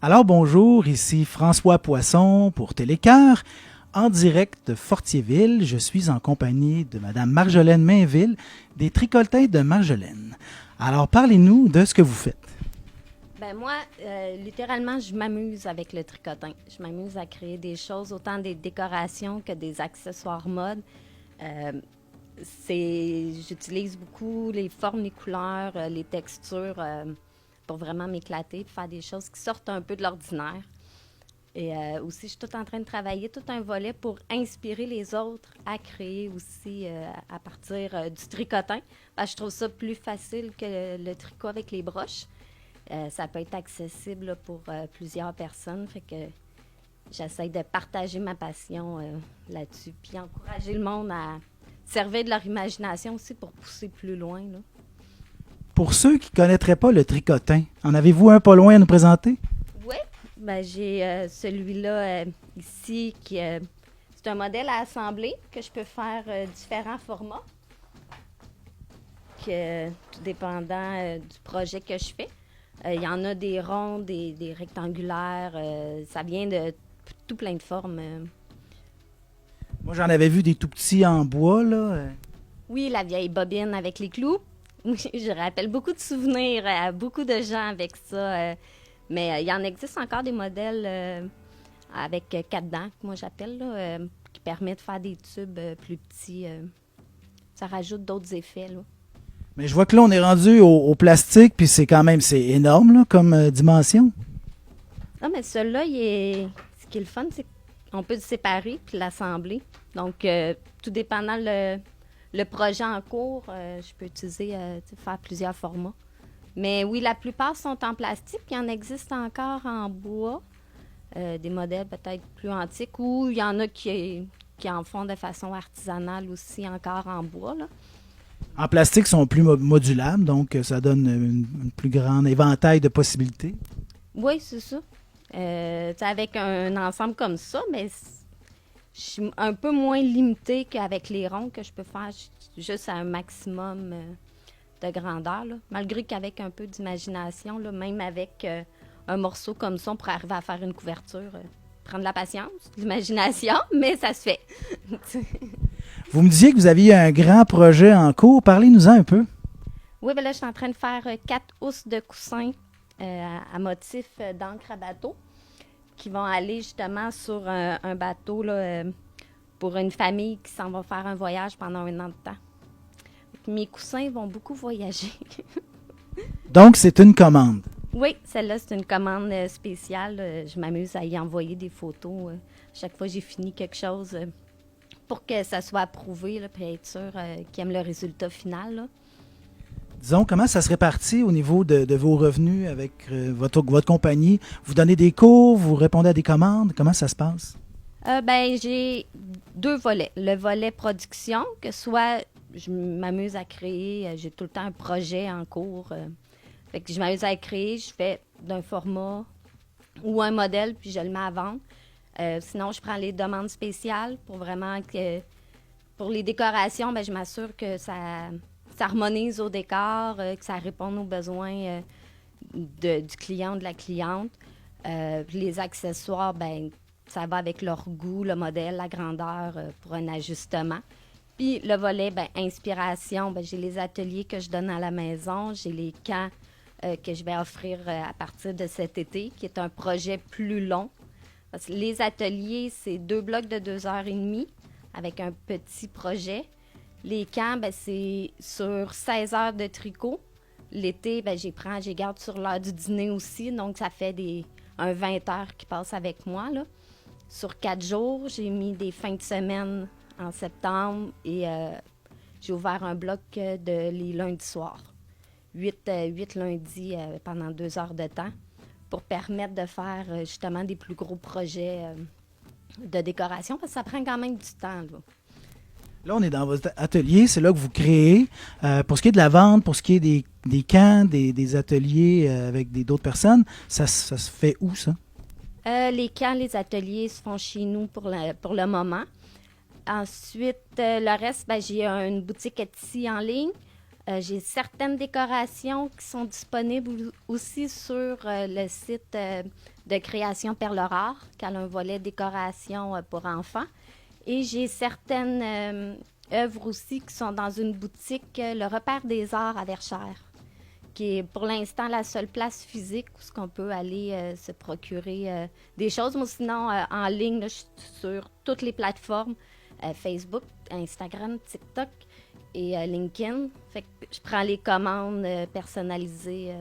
Alors bonjour, ici François Poisson pour Télécœur. En direct de Fortierville, je suis en compagnie de Madame Marjolaine Mainville des Tricoltins de Marjolaine. Alors parlez-nous de ce que vous faites. Ben moi, littéralement, je m'amuse avec le tricotin. Je m'amuse à créer des choses, autant des décorations que des accessoires mode. Euh, J'utilise beaucoup les formes, les couleurs, les textures pour vraiment m'éclater, pour faire des choses qui sortent un peu de l'ordinaire. Et aussi, je suis tout en train de travailler tout un volet pour inspirer les autres à créer aussi à partir du tricotin. Parce que je trouve ça plus facile que le tricot avec les broches. Ça peut être accessible là, pour plusieurs personnes. Fait que j'essaie de partager ma passion là-dessus. Puis encourager le monde à servir de leur imagination aussi pour pousser plus loin. Là. Pour ceux qui ne connaîtraient pas le tricotin, en avez-vous un pas loin à nous présenter? Oui, ben, j'ai celui-là ici qui c'est un modèle à assembler que je peux faire différents formats, tout dépendant du projet que je fais. Il y en a des ronds, des rectangulaires. Ça vient de tout plein de formes. Moi, j'en avais vu des tout petits en bois, là. Oui, la vieille bobine avec les clous. Oui, je rappelle beaucoup de souvenirs à beaucoup de gens avec ça. Mais il y en existe encore des modèles avec quatre dents, que moi j'appelle, là, qui permettent de faire des tubes plus petits. Ça rajoute d'autres effets. Là. Mais je vois que là, on est rendu au plastique, puis c'est énorme là, comme dimension. Ah, mais celui-là, ce qui est le fun, c'est qu'on peut le séparer puis l'assembler. Donc, tout dépendant le projet en cours, je peux utiliser, faire plusieurs formats. Mais oui, la plupart sont en plastique. Il y en existe encore en bois, des modèles peut-être plus antiques, ou il y en a qui en font de façon artisanale aussi, encore en bois. Là. En plastique, ils sont plus modulables, donc ça donne une plus grande éventail de possibilités. Oui, c'est ça. Avec un ensemble comme ça, mais je suis un peu moins limitée qu'avec les ronds que je peux faire juste à un maximum de grandeur. Là. Malgré qu'avec un peu d'imagination, là, même avec un morceau comme ça, on pourrait arriver à faire une couverture. Prendre de la patience, de l'imagination, mais ça se fait. Vous me disiez que vous aviez un grand projet en cours. Parlez-nous-en un peu. Oui, bien là, je suis en train de faire 4 housses de coussins à motif d'encre à bateau qui vont aller justement sur un bateau là, pour une famille qui s'en va faire un voyage pendant 1 an de temps. Mes coussins vont beaucoup voyager. Donc, c'est une commande. Oui, celle-là, c'est une commande spéciale. Je m'amuse à y envoyer des photos. Chaque fois que j'ai fini quelque chose pour que ça soit approuvé, là, puis être sûr qu'ils aiment le résultat final. Là. Disons, comment ça se répartit au niveau de vos revenus avec votre compagnie? Vous donnez des cours, vous répondez à des commandes? Comment ça se passe? Ben, j'ai 2 volets. Le volet production, que soit je m'amuse à créer, j'ai tout le temps un projet en cours. Fait que je m'amuse à créer, je fais d'un format ou un modèle, puis je le mets à vendre. Sinon, je prends les demandes spéciales pour vraiment que... Pour les décorations, ben, je m'assure que ça harmonise au décor, que ça réponde aux besoins du client ou de la cliente. Puis les accessoires, ben, ça va avec leur goût, le modèle, la grandeur pour un ajustement. Puis le volet, ben, inspiration, ben, j'ai les ateliers que je donne à la maison, j'ai les camps que je vais offrir à partir de cet été, qui est un projet plus long. Parce que les ateliers, c'est 2 blocs de 2 heures et demie avec un petit projet. Les camps, ben, c'est sur 16 heures de tricot. L'été, ben, j'ai garde sur l'heure du dîner aussi, donc ça fait un 20 heures qui passent avec moi. Là. Sur 4 jours, j'ai mis des fins de semaine en septembre et j'ai ouvert un bloc de les lundis soirs. 8 lundis pendant 2 heures de temps pour permettre de faire justement des plus gros projets de décoration parce que ça prend quand même du temps. Là. Là, on est dans votre atelier, c'est là que vous créez. Pour ce qui est de la vente, pour ce qui est des camps, des ateliers avec d'autres personnes, ça se fait où, ça? Les camps, les ateliers se font chez nous pour le moment. Ensuite, le reste, ben, j'ai une boutique Etsy en ligne. J'ai certaines décorations qui sont disponibles aussi sur le site de création Perle Rare, qui a un volet décoration pour enfants. Et j'ai certaines œuvres aussi qui sont dans une boutique, le Repère des Arts à Verchères, qui est pour l'instant la seule place physique où on peut aller se procurer des choses. Moi, sinon, en ligne, là, je suis sur toutes les plateformes, Facebook, Instagram, TikTok et LinkedIn. Fait que je prends les commandes personnalisées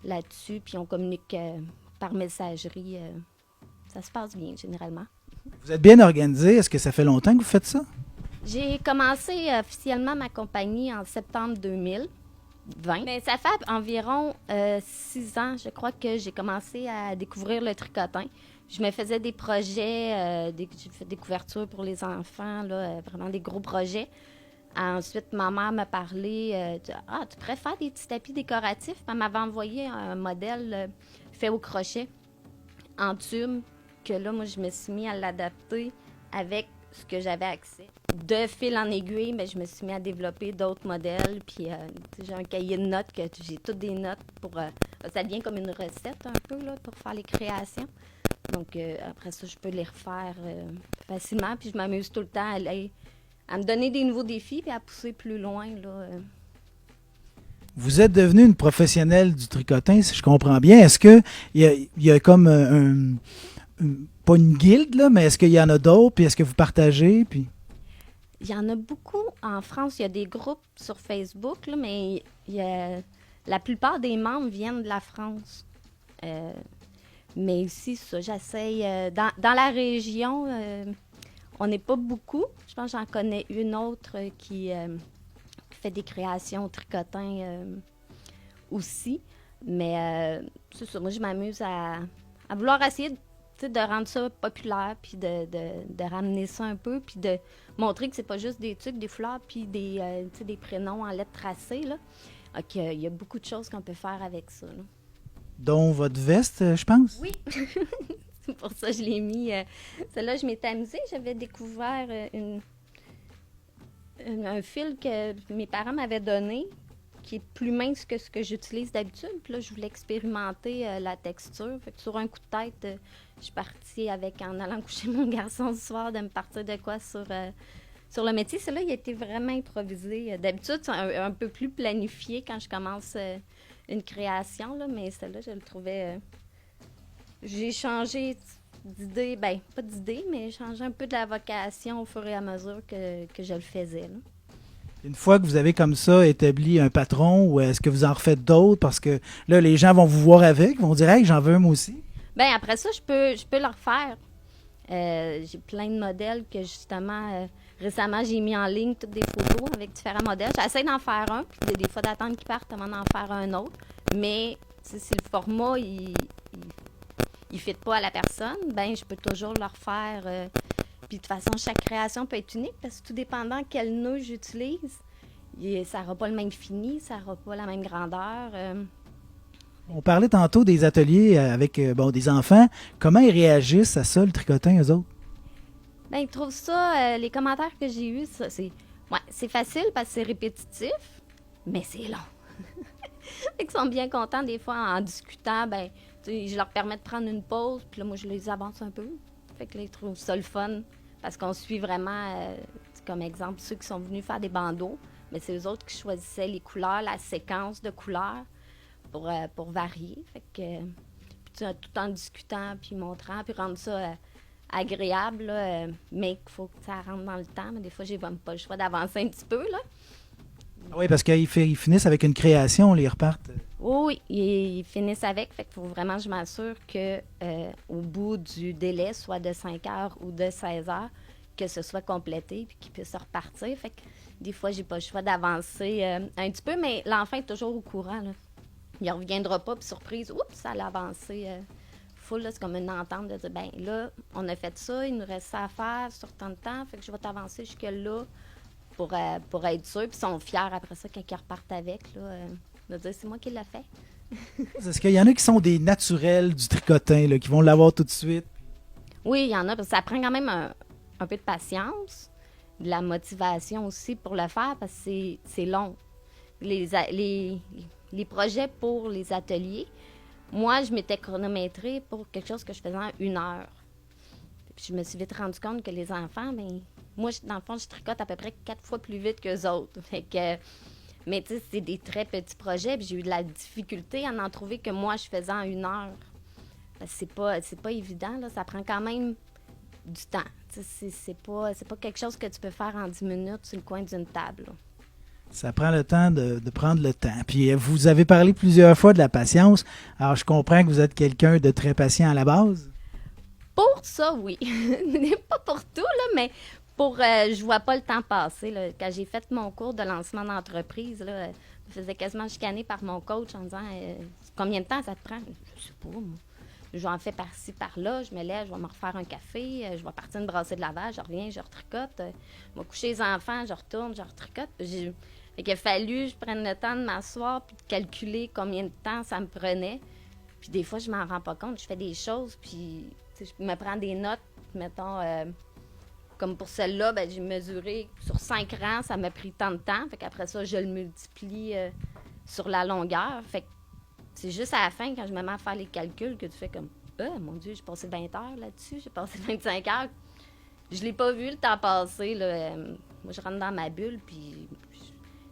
là-dessus, puis on communique par messagerie. Ça se passe bien, généralement. Vous êtes bien organisé. Est-ce que ça fait longtemps que vous faites ça? J'ai commencé officiellement ma compagnie en septembre 2020. Mais ça fait environ 6 ans, je crois, que j'ai commencé à découvrir le tricotin. Je me faisais des projets, j'ai fait des couvertures pour les enfants, là, vraiment des gros projets. Ensuite, ma mère m'a parlé, tu pourrais faire des petits tapis décoratifs. Elle m'avait envoyé un modèle fait au crochet, en tube, que là, moi, je me suis mis à l'adapter avec ce que j'avais accès. De fil en aiguille, mais je me suis mis à développer d'autres modèles. Puis j'ai un cahier de notes, que j'ai toutes des notes pour... ça devient comme une recette un peu là, pour faire les créations. Donc après ça, je peux les refaire facilement. Puis je m'amuse tout le temps à me donner des nouveaux défis et à pousser plus loin, là. Vous êtes devenue une professionnelle du tricotin, si je comprends bien. Est-ce qu'il y a comme pas une guilde, là, mais est-ce qu'il y en a d'autres? Puis est-ce que vous partagez? Puis... Il y en a beaucoup en France. Il y a des groupes sur Facebook, là, mais la plupart des membres viennent de la France. Mais ici, ça, j'essaye. Dans la région, on n'est pas beaucoup. Je pense que j'en connais une autre qui fait des créations au tricotin aussi. Mais c'est ça, moi, je m'amuse à vouloir essayer de rendre ça populaire, puis de ramener ça un peu, puis de montrer que c'est pas juste des trucs, des fleurs, puis des prénoms en lettres tracées, là. Donc, il y a beaucoup de choses qu'on peut faire avec ça, là. Dont votre veste, je pense? Oui! C'est pour ça que je l'ai mis. Celle-là, je m'étais amusée. J'avais découvert un fil que mes parents m'avaient donné, qui est plus mince que ce que j'utilise d'habitude. Puis là, je voulais expérimenter la texture. Fait que sur un coup de tête, je suis partie avec, en allant coucher mon garçon ce soir, de me partir de quoi sur le métier. Celle-là, il a été vraiment improvisé. D'habitude, c'est un peu plus planifié quand je commence une création, là, mais celle-là, je le trouvais... j'ai changé d'idée, ben pas d'idée, mais j'ai changé un peu de la vocation au fur et à mesure que je le faisais, là. Une fois que vous avez comme ça établi un patron, ou est-ce que vous en refaites d'autres? Parce que là, les gens vont vous voir avec, vont dire « Hey, j'en veux un moi aussi ». Bien, après ça, je peux le refaire. J'ai plein de modèles que, justement, récemment, j'ai mis en ligne toutes des photos avec différents modèles. J'essaie d'en faire un, puis des fois d'attendre qu'ils partent avant d'en faire un autre. Mais si le format, il ne fit pas à la personne, ben je peux toujours le refaire. Puis de toute façon, chaque création peut être unique, parce que tout dépendant quel nœud j'utilise, ça n'aura pas le même fini, ça n'aura pas la même grandeur. On parlait tantôt des ateliers avec des enfants. Comment ils réagissent à ça, le tricotin, eux autres? Bien, ils trouvent ça, les commentaires que j'ai eus, c'est facile parce que c'est répétitif, mais c'est long. Ils sont bien contents des fois en discutant. Ben, je leur permets de prendre une pause, puis là, moi, je les avance un peu. Fait que là, ils trouvent ça le fun parce qu'on suit vraiment, comme exemple, ceux qui sont venus faire des bandeaux, mais c'est eux autres qui choisissaient les couleurs, la séquence de couleurs pour varier. Fait que, puis, tout en discutant, puis montrant, puis rendre ça agréable, là, mais qu'il faut que ça rentre dans le temps. Mais des fois, j'ai même pas le choix d'avancer un petit peu, là. Oui, parce qu'ils finissent avec une création, ils repartent. Oui, ils finissent avec. Fait qu'il faut vraiment que je m'assure qu'au bout du délai, soit de 5 heures ou de 16 heures, que ce soit complété puis qu'ils puissent repartir. Fait que des fois, j'ai pas le choix d'avancer un petit peu, mais l'enfant est toujours au courant, là. Il ne reviendra pas, puis surprise, oups, ça a avancé full, là, c'est comme une entente de dire, ben là, on a fait ça, il nous reste ça à faire sur tant de temps, fait que je vais t'avancer jusque-là pour être sûr. Puis ils sont fiers après ça, quand ils repartent avec, là, de dire, c'est moi qui l'ai fait. Est-ce qu'il y en a qui sont des naturels du tricotin, là, qui vont l'avoir tout de suite? Oui, il y en a, parce que ça prend quand même un peu de patience, de la motivation aussi pour le faire, parce que c'est long. Les projets pour les ateliers, moi, je m'étais chronométrée pour quelque chose que je faisais en 1 heure. Puis je me suis vite rendu compte que les enfants, ben, moi, dans le fond, je tricote à peu près 4 fois plus vite qu'eux autres. Fait que, mais tu sais, c'est des très petits projets, puis j'ai eu de la difficulté à en trouver que moi, je faisais en 1 heure. C'est pas évident, là. Ça prend quand même du temps. C'est pas quelque chose que tu peux faire en 10 minutes sur le coin d'une table, là. Ça prend le temps de prendre le temps. Puis vous avez parlé plusieurs fois de la patience. Alors, je comprends que vous êtes quelqu'un de très patient à la base. Pour ça, oui. Pas pour tout, là, mais pour... je vois pas le temps passer, là. Quand j'ai fait mon cours de lancement d'entreprise, là, je me faisais quasiment chicaner par mon coach en disant combien de temps ça te prend? Je sais pas, moi. J'en fais par-ci, par-là, je me lève, je vais me refaire un café, je vais partir une brassée de lavage, je reviens, je retricote. Je vais coucher les enfants, je retourne, je retricote. Fait qu'il a fallu que je prenne le temps de m'asseoir puis de calculer combien de temps ça me prenait. Puis des fois, je m'en rends pas compte. Je fais des choses, puis je me prends des notes, mettons, comme pour celle-là, ben, j'ai mesuré sur 5 rangs, ça m'a pris tant de temps. Fait qu'après ça, je le multiplie sur la longueur. Fait que c'est juste à la fin, quand je me mets à faire les calculs, que tu fais comme mon Dieu, j'ai passé 20 heures là-dessus, j'ai passé 25 heures. Je l'ai pas vu le temps passer, là. Moi, je rentre dans ma bulle, puis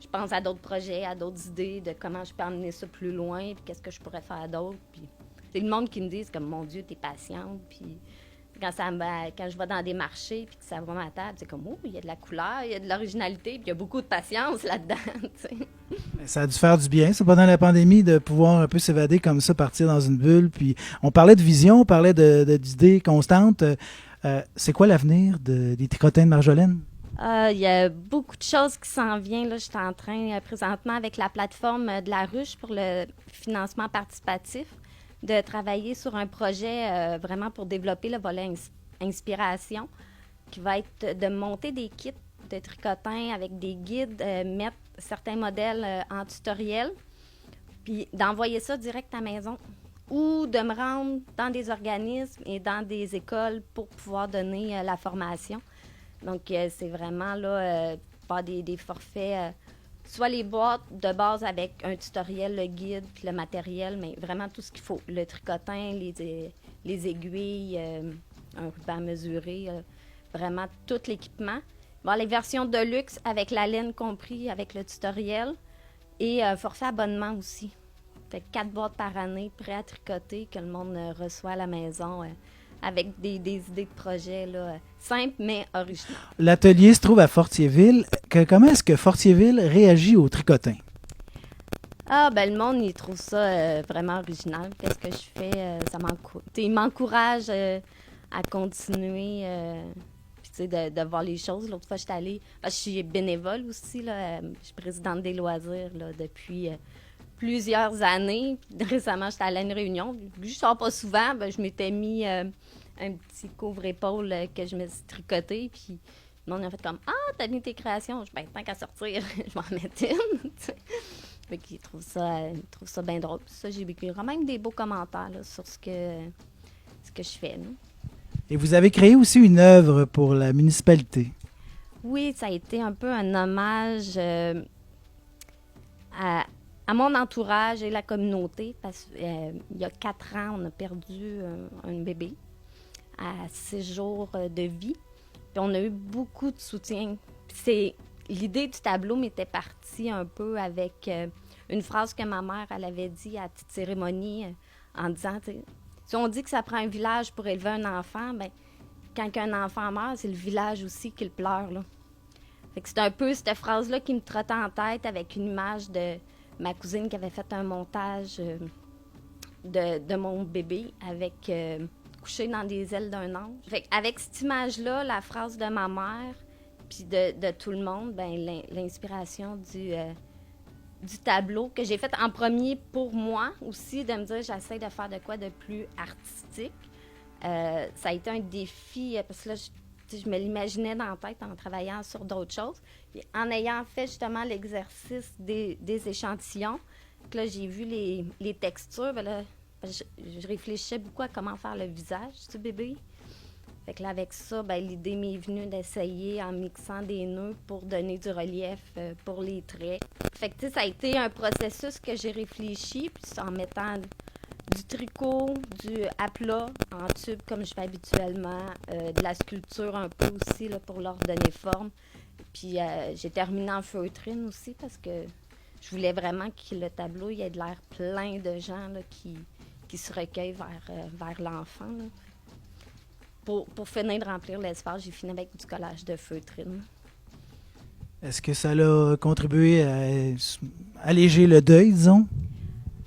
je pense à d'autres projets, à d'autres idées de comment je peux emmener ça plus loin, puis qu'est-ce que je pourrais faire d'autre. Puis c'est le monde qui me dit, comme, mon Dieu, t'es patiente. Puis quand je vais dans des marchés, puis que ça va à ma table, c'est comme, oh, il y a de la couleur, il y a de l'originalité, puis il y a beaucoup de patience là-dedans, tu sais. Ça a dû faire du bien, ça, pendant la pandémie, de pouvoir un peu s'évader comme ça, partir dans une bulle. Puis on parlait de vision, on parlait d'idées constantes. C'est quoi l'avenir des tricotins de Marjolaine? Il y a beaucoup de choses qui s'en viennent. Là, je suis en train, présentement, avec la plateforme de la Ruche pour le financement participatif, de travailler sur un projet vraiment pour développer le volet inspiration, qui va être de monter des kits de tricotins avec des guides, mettre certains modèles en tutoriel, puis d'envoyer ça direct à la maison ou de me rendre dans des organismes et dans des écoles pour pouvoir donner la formation. Donc, c'est vraiment là, pas des forfaits, soit les boîtes de base avec un tutoriel, le guide, puis le matériel, mais vraiment tout ce qu'il faut. Le tricotin, les aiguilles, un ruban mesuré, vraiment tout l'équipement. Bon, les versions de luxe avec la laine compris, avec le tutoriel, et forfait abonnement aussi. Fait 4 boîtes par année prêtes à tricoter que le monde reçoit à la maison. Avec des idées de projet là, simples, mais originales. L'atelier se trouve à Fortierville. Comment est-ce que Fortierville réagit au tricotin? Ah, ben le monde, il trouve ça vraiment original. Qu'est-ce que je fais? Il m'encourage à continuer, puis tu sais, de voir les choses. L'autre fois, j'étais allée... je suis bénévole aussi, là. Je suis présidente des loisirs là, depuis... plusieurs années. Récemment, j'étais allée à une réunion. Vu que je sors pas souvent, ben, je m'étais mis un petit couvre-épaule que je me suis tricoté. Puis le monde a fait comme « Ah, t'as mis tes créations. » Je dis « Ben, tant qu'à sortir, je vais en mettre une. » Fait qu'ils trouvent ça bien drôle. Puis ça, j'ai vécu quand même des beaux commentaires là, sur ce que je fais. Là. Et vous avez créé aussi une œuvre pour la municipalité. Oui, ça a été un peu un hommage à mon entourage et la communauté, parce qu'il y a 4 ans, on a perdu un bébé à 6 jours de vie. Puis on a eu beaucoup de soutien. Puis l'idée du tableau m'était partie un peu avec une phrase que ma mère elle avait dit à la petite cérémonie en disant, si on dit que ça prend un village pour élever un enfant, ben quand un enfant meurt, c'est le village aussi qui le pleure. Là. Fait que c'est un peu cette phrase-là qui me trottait en tête avec une image de ma cousine qui avait fait un montage de mon bébé avec couché dans des ailes d'un ange. Fait avec cette image-là, la phrase de ma mère, puis de tout le monde, ben l'inspiration du tableau que j'ai fait en premier pour moi aussi, de me dire j'essaie de faire de quoi de plus artistique. Ça a été un défi, parce que là, je me l'imaginais dans la tête en travaillant sur d'autres choses. Puis en ayant fait justement l'exercice des échantillons, que là, j'ai vu les textures, ben là, je réfléchissais beaucoup à comment faire le visage du bébé. Fait que là, avec ça, ben, l'idée m'est venue d'essayer en mixant des nœuds pour donner du relief pour les traits. Fait que, tu sais, ça a été un processus que j'ai réfléchi, puis en mettant du tricot, du à plat en tube comme je fais habituellement, de la sculpture un peu aussi là, pour leur donner forme. Puis j'ai terminé en feutrine aussi parce que je voulais vraiment que le tableau il ait de l'air plein de gens là, qui se recueillent vers l'enfant. Là. Pour finir de remplir l'espace, j'ai fini avec du collage de feutrine. Est-ce que ça a contribué à alléger le deuil, disons?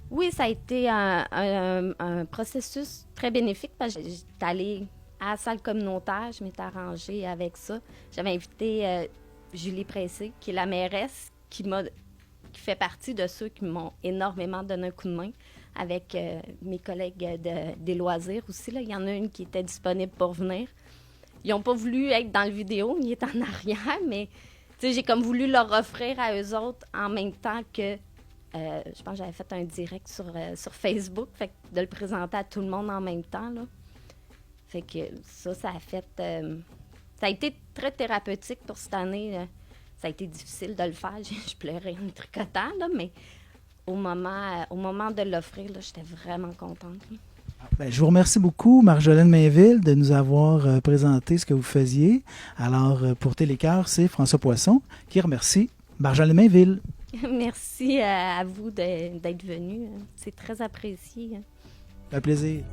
Oui, ça a été un processus très bénéfique parce que j'étais allée à la salle communautaire, je m'étais arrangée avec ça. J'avais invité Julie Pressé, qui est la mairesse, qui fait partie de ceux qui m'ont énormément donné un coup de main avec mes collègues des loisirs aussi. Là. Il y en a une qui était disponible pour venir. Ils n'ont pas voulu être dans la vidéo, ils étaient en arrière, mais j'ai comme voulu leur offrir à eux autres en même temps que je pense que j'avais fait un direct sur Facebook, fait que de le présenter à tout le monde en même temps. Là. Fait que ça a fait... ça a été très thérapeutique pour cette année. Ça a été difficile de le faire. Je pleurais en tricotant, là, mais au moment de l'offrir, là, j'étais vraiment contente. Ben, je vous remercie beaucoup, Marjolaine Mainville, de nous avoir présenté ce que vous faisiez. Alors, pour Télécœur, c'est François Poisson qui remercie Marjolaine Mainville. Merci à vous d'être venu. C'est très apprécié. Un plaisir.